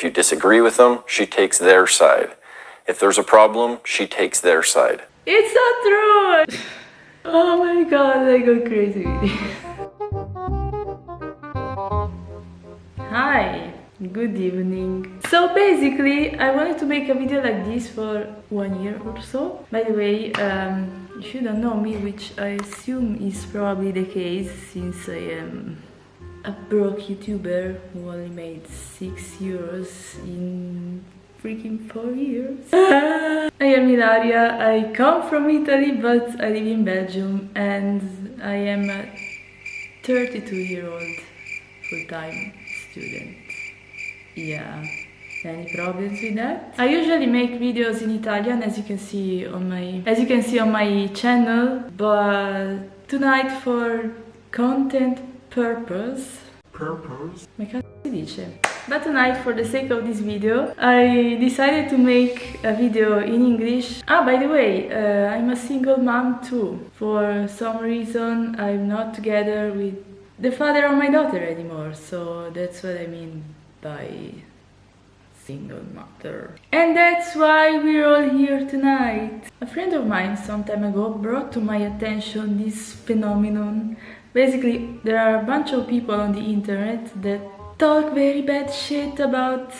If you disagree with them, she takes their side. If there's a problem, she takes their side. It's not true! Oh my god, I go crazy. Hi, good evening. So basically, I wanted to make a video like this for 1 year or so. By the way, if you don't know me, which I assume is probably the case since I am a broke YouTuber who only made 6 euros in freaking 4 years. I am Ilaria, I come from Italy but I live in Belgium and I am a 32-year-old full-time student. Yeah, any problems with that? I usually make videos in Italian as you can see on my channel, but tonight for content purpose. Ma cazzo si dice? But tonight, for the sake of this video, I decided to make a video in English. Ah, by the way, I'm a single mom too. For some reason, I'm not together with the father of my daughter anymore, so that's what I mean by single mother. And that's why we're all here tonight. A friend of mine some time ago brought to my attention this phenomenon. Basically, there are a bunch of people on the internet that talk very bad shit about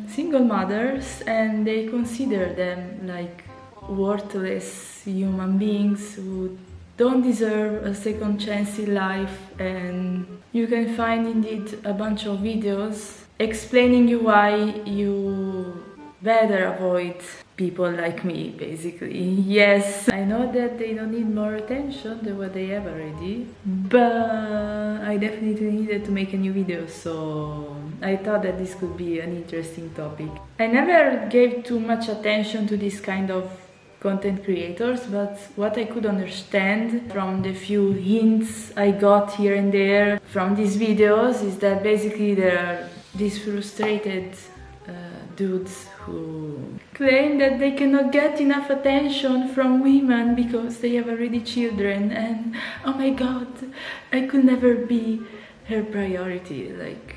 single mothers, and they consider them like worthless human beings who don't deserve a second chance in life. And you can find indeed a bunch of videos explaining you why you better avoid people like me, basically. Yes, I know that they don't need more attention than what they have already, but I definitely needed to make a new video, so I thought that this could be an interesting topic. I never gave too much attention to this kind of content creators, but what I could understand from the few hints I got here and there from these videos is that basically there are these frustrated dudes who claim that they cannot get enough attention from women because they have already children, and oh my god, I could never be her priority. Like,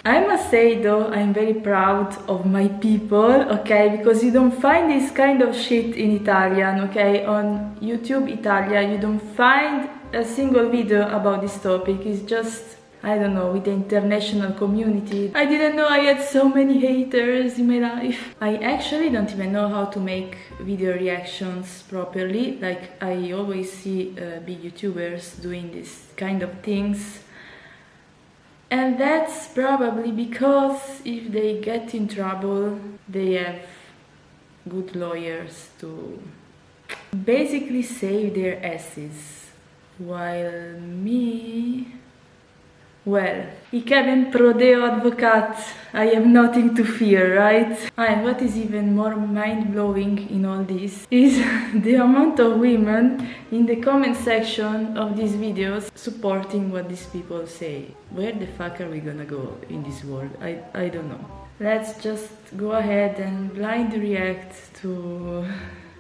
I must say though, I'm very proud of my people, okay, because you don't find this kind of shit in Italian, okay? On YouTube Italia you don't find a single video about this topic. It's just, I don't know, with the international community. I didn't know I had so many haters in my life. I actually don't even know how to make video reactions properly. Like, I always see big YouTubers doing this kind of things. And that's probably because if they get in trouble, they have good lawyers to basically save their asses. While me... well, ik heb een prodeo advocaat. I have nothing to fear, right? And what is even more mind-blowing in all this is the amount of women in the comment section of these videos supporting what these people say. Where the fuck are we gonna go in this world? I don't know. Let's just go ahead and blindly react to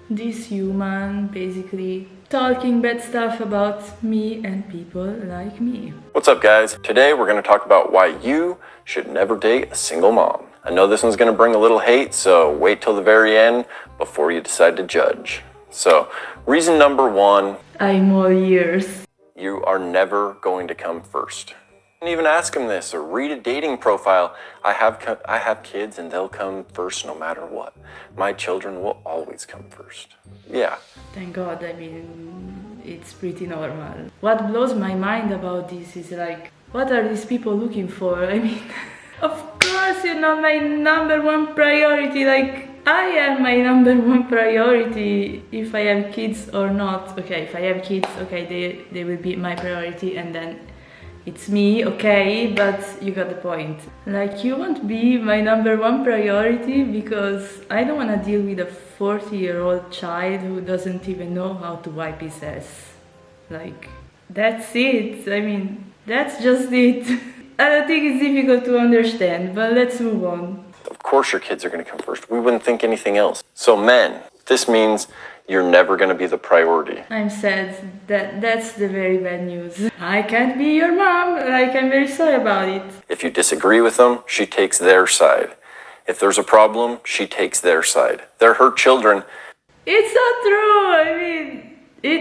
this human basically talking bad stuff about me and people like me. What's up, guys? Today we're going to talk about why you should never date a single mom. I know this one's going to bring a little hate, so wait till the very end before you decide to judge. So, reason number one, I'm all ears. You are never going to come first. And even ask them this or read a dating profile. I have kids and they'll come first no matter what. My children will always come first. Yeah. Thank God, I mean, it's pretty normal. What blows my mind about this is like, what are these people looking for? I mean, of course you're not my number one priority. Like, I am my number one priority if I have kids or not. Okay, if I have kids, okay, they will be my priority, and then it's me, okay, but you got the point. Like, you won't be my number one priority because I don't want to deal with a 40-year-old child who doesn't even know how to wipe his ass. Like, that's it. I mean, that's just it. I don't think it's difficult to understand, but let's move on. Of course your kids are going to come first. We wouldn't think anything else. So men, this means you're never going to be the priority. I'm sad. That's the very bad news. I can't be your mom. Like, I'm very sorry about it. If you disagree with them, she takes their side. If there's a problem, she takes their side. They're her children. It's not true. I mean, it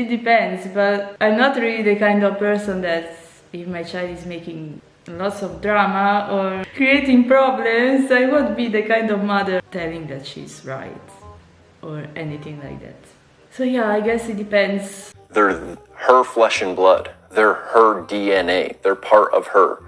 depends. But I'm not really the kind of person that if my child is making lots of drama or creating problems, I won't be the kind of mother telling that she's right or anything like that. So yeah, I guess it depends. They're her flesh and blood. They're her DNA. They're part of her.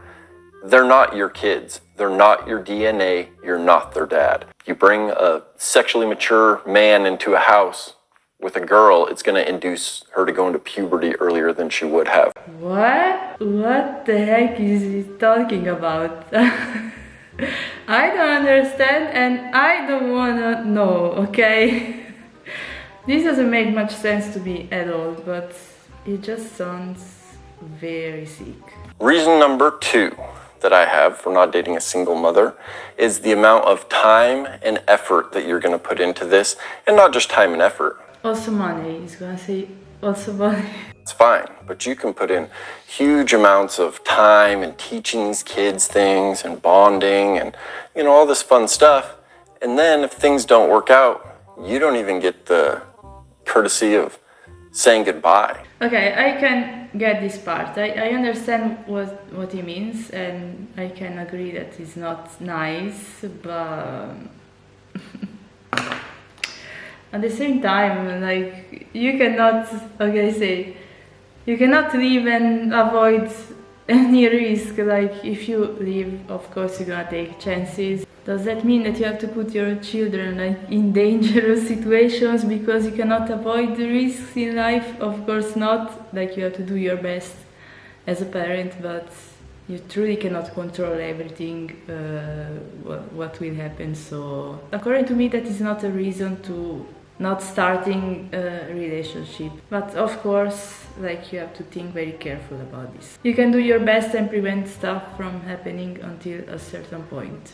They're not your kids. They're not your DNA. You're not their dad. You bring a sexually mature man into a house with a girl, it's going to induce her to go into puberty earlier than she would have. What? What the heck is he talking about? I don't understand and I don't wanna know, okay? This doesn't make much sense to me at all, but it just sounds very sick. Reason number 2 that I have for not dating a single mother is the amount of time and effort that you're going to put into this, and not just time and effort. Also money, he's gonna say also money. It's fine, but you can put in huge amounts of time and teaching these kids things and bonding and, you know, all this fun stuff. And then if things don't work out, you don't even get the courtesy of saying goodbye. Okay, I can get this part. I understand what he means and I can agree that it's not nice, but at the same time, like, you cannot, you cannot leave and avoid any risk. Like, if you leave, of course you're gonna take chances. Does that mean that you have to put your children, like, in dangerous situations because you cannot avoid the risks in life? Of course not. Like, you have to do your best as a parent, but you truly cannot control everything, what will happen. So according to me, that is not a reason to not starting a relationship. But of course, like, you have to think very careful about this. You can do your best and prevent stuff from happening until a certain point.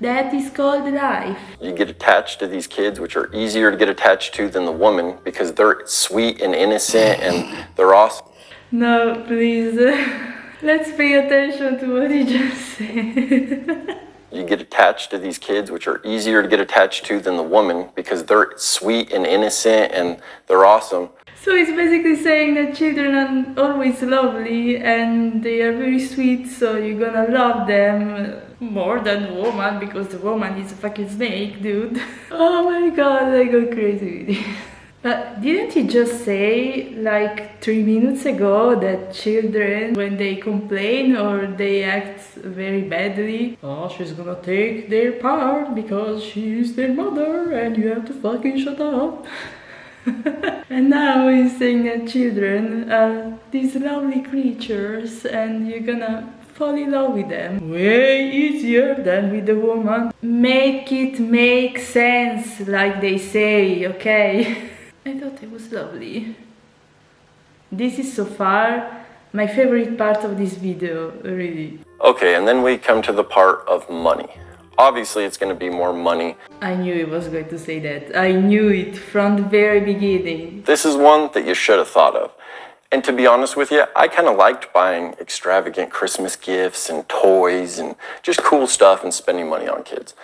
That is called life. You get attached to these kids, which are easier to get attached to than the woman because they're sweet and innocent and they're awesome. No, please. Let's pay attention to what he just said. You get attached to these kids, which are easier to get attached to than the woman because they're sweet and innocent and they're awesome. So it's basically saying that children are always lovely and they are very sweet, so you're gonna love them more than the woman because the woman is a fucking snake, dude. Oh my god, I go crazy with it. But didn't he just say, like, 3 minutes ago that children, when they complain or they act very badly, oh, she's gonna take their part because she's their mother and you have to fucking shut up. And now he's saying that children are these lovely creatures and you're gonna fall in love with them way easier than with the woman. Make it make sense, like they say, okay? I thought it was lovely. This is so far my favorite part of this video, really. Okay, and then we come to the part of money. Obviously, it's going to be more money. I knew he was going to say that. I knew it from the very beginning. This is one that you should have thought of. And to be honest with you, I kind of liked buying extravagant Christmas gifts and toys and just cool stuff and spending money on kids.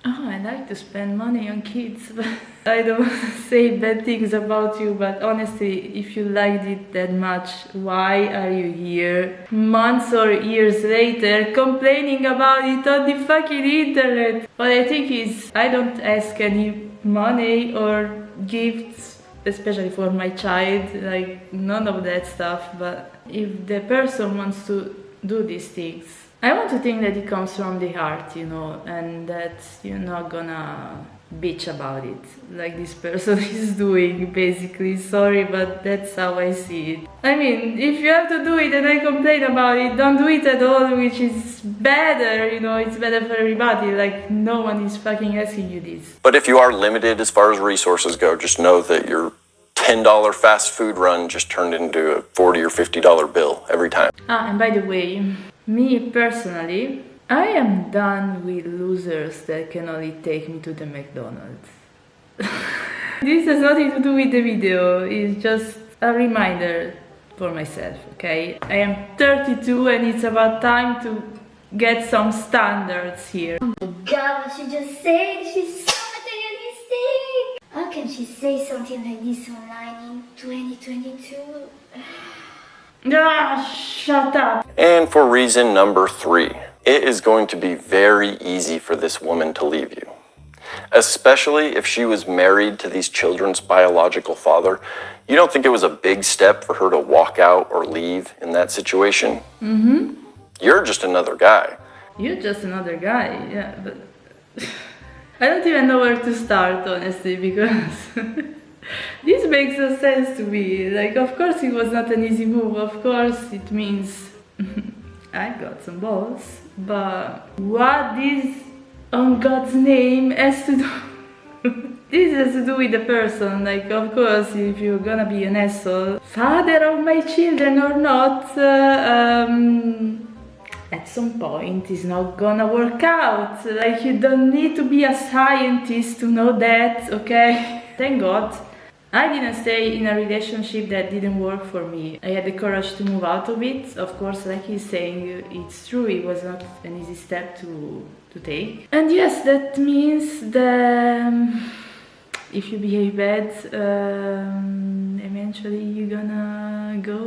Oh, I like to spend money on kids, but I don't want to say bad things about you, but honestly, if you liked it that much, why are you here months or years later complaining about it on the fucking internet? What I think is, I don't ask any money or gifts, especially for my child, like, none of that stuff, but if the person wants to do these things, I want to think that it comes from the heart, you know, and that you're not gonna bitch about it, like this person is doing, basically. Sorry, but that's how I see it. I mean, if you have to do it and I complain about it, don't do it at all, which is better, you know, it's better for everybody, like, no one is fucking asking you this. But if you are limited as far as resources go, just know that your $10 fast food run just turned into a $40 or $50 bill every time. Ah, and by the way, me personally, I am done with losers that can only take me to the McDonald's. This has nothing to do with the video, it's just a reminder for myself, okay? I am 32 and it's about time to get some standards here. Oh my god, what she just said? She's so materialistic! How can she say something like this online in 2022? Ah, shut up! And for reason number 3, it is going to be very easy for this woman to leave you. Especially if she was married to these children's biological father. You don't think it was a big step for her to walk out or leave in that situation? Mm-hmm. You're just another guy. You're just another guy, yeah, but I don't even know where to start, honestly, because this makes no sense to me. Like, of course it was not an easy move, of course it means I got some balls, but what this on God's name has to do? This has to do with the person. Like, of course, if you're gonna be an asshole, father of my children or not, at some point it's not gonna work out. Like, you don't need to be a scientist to know that, okay? Thank God I didn't stay in a relationship that didn't work for me. I had the courage to move out of it. Of course, like he's saying, it's true, it was not an easy step to take. And yes, that means that if you behave bad, eventually you're gonna go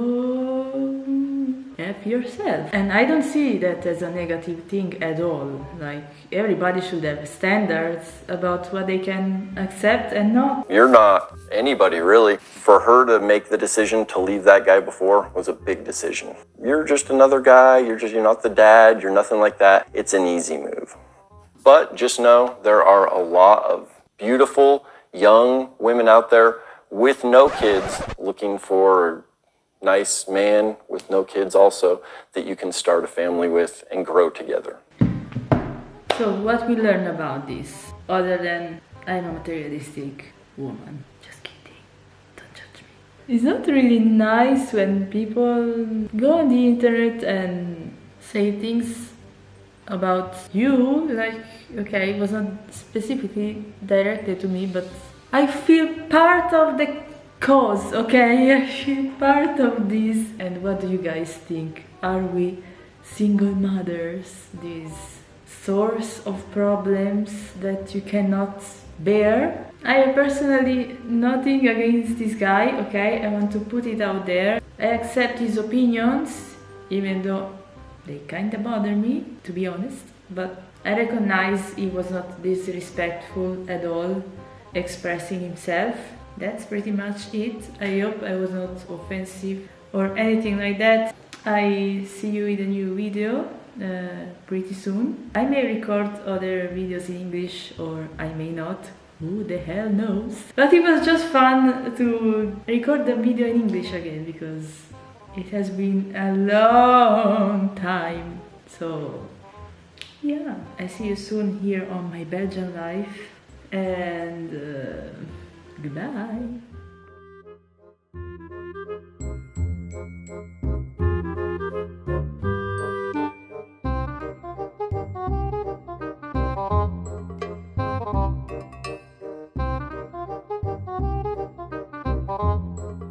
F yourself. And I don't see that as a negative thing at all. Like, everybody should have standards about what they can accept and not. You're not anybody, really. For her to make the decision to leave that guy before was a big decision. You're just another guy, you're not the dad, you're nothing like that. It's an easy move. But just know there are a lot of beautiful young women out there with no kids looking for a nice man with no kids also that you can start a family with and grow together. So what we learn about this, other than I'm a materialistic woman. Just kidding, don't judge me. It's not really nice when people go on the internet and say things about you, like, okay, it was not specifically directed to me, but I feel part of the cause, okay? I feel part of this. And what do you guys think? Are we single mothers, this source of problems that you cannot bear? I have personally nothing against this guy, okay? I want to put it out there. I accept his opinions, even though they kinda bother me, to be honest. But I recognize he was not disrespectful at all, expressing himself. That's pretty much it. I hope I was not offensive or anything like that. I see you in a new video pretty soon. I may record other videos in English or I may not. Who the hell knows? But it was just fun to record the video in English again because it has been a long time. So yeah, I see you soon here on my Belgian life and goodbye.